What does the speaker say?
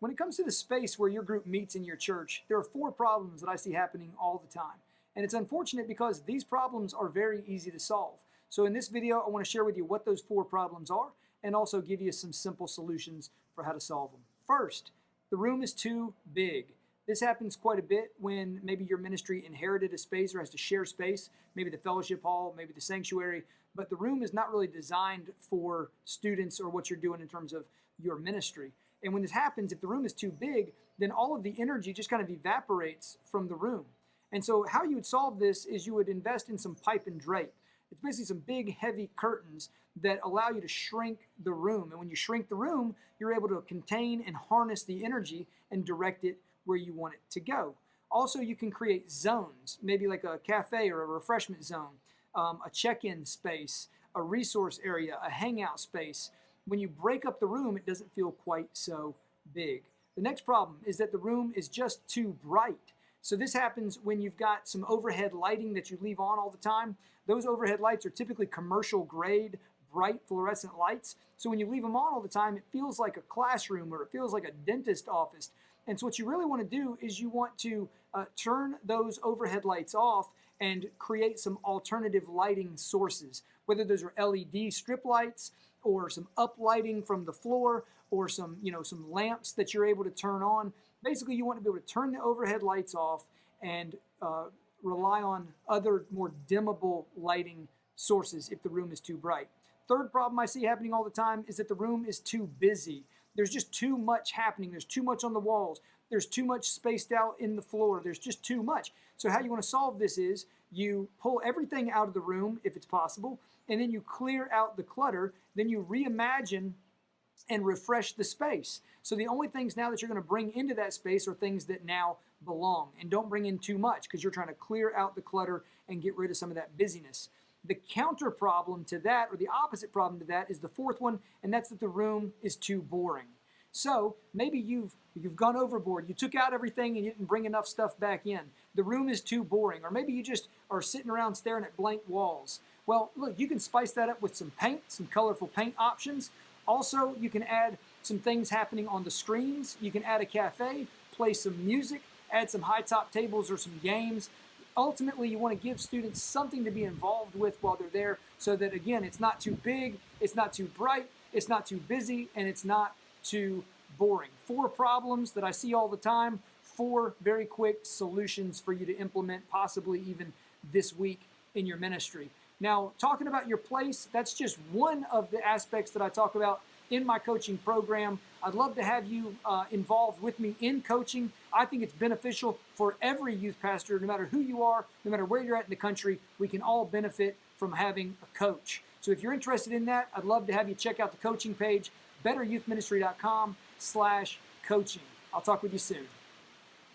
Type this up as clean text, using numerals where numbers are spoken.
When it comes to the space where your group meets in your church, there are 4 problems that I see happening all the time. And it's unfortunate because these problems are very easy to solve. So in this video, I want to share with you what those 4 problems are and also give you some simple solutions for how to solve them. First, the room is too big. This happens quite a bit when maybe your ministry inherited a space or has to share space, maybe the fellowship hall, maybe the sanctuary, but the room is not really designed for students or what you're doing in terms of your ministry. And when this happens, if the room is too big, then all of the energy just kind of evaporates from the room. And so how you would solve this is you would invest in some pipe and drape. It's basically some big, heavy curtains that allow you to shrink the room. And when you shrink the room, you're able to contain and harness the energy and direct it where you want it to go. Also, you can create zones, maybe like a cafe or a refreshment zone, a check-in space, a resource area, a hangout space. When you break up the room, it doesn't feel quite so big. The next problem is that the room is just too bright. So this happens when you've got some overhead lighting that you leave on all the time. Those overhead lights are typically commercial grade, bright fluorescent lights. So when you leave them on all the time, it feels like a classroom or it feels like a dentist office. And so what you really want to do is you want to turn those overhead lights off and create some alternative lighting sources, whether those are LED strip lights or some uplighting from the floor or some lamps that you're able to turn on. Basically, you want to be able to turn the overhead lights off and rely on other more dimmable lighting sources if the room is too bright. Third problem I see happening all the time is that the room is too busy. There's just too much happening. There's too much on the walls. There's too much spaced out in the floor. There's just too much. So how you want to solve this is you pull everything out of the room if it's possible, and then you clear out the clutter. Then you reimagine and refresh the space. So the only things now that you're going to bring into that space are things that now belong, and don't bring in too much because you're trying to clear out the clutter and get rid of some of that busyness. The counter problem to that, or the opposite problem to that, is the 4th one, and that's that the room is too boring. So maybe you've gone overboard. You took out everything and you didn't bring enough stuff back in. The room is too boring. Or maybe you just are sitting around staring at blank walls. Well, look, you can spice that up with some paint, some colorful paint options. Also, you can add some things happening on the screens. You can add a cafe, play some music, add some high-top tables or some games. Ultimately, you want to give students something to be involved with while they're there so that, again, it's not too big, it's not too bright, it's not too busy, and it's not too boring. 4 problems that I see all the time, 4 very quick solutions for you to implement, possibly even this week in your ministry. Now, talking about your place, that's just one of the aspects that I talk about in my coaching program. I'd love to have you involved with me in coaching. I think it's beneficial for every youth pastor, no matter who you are, no matter where you're at in the country. We can all benefit from having a coach. So if you're interested in that, I'd love to have you check out the coaching page, betteryouthministry.com/coaching. I'll talk with you soon.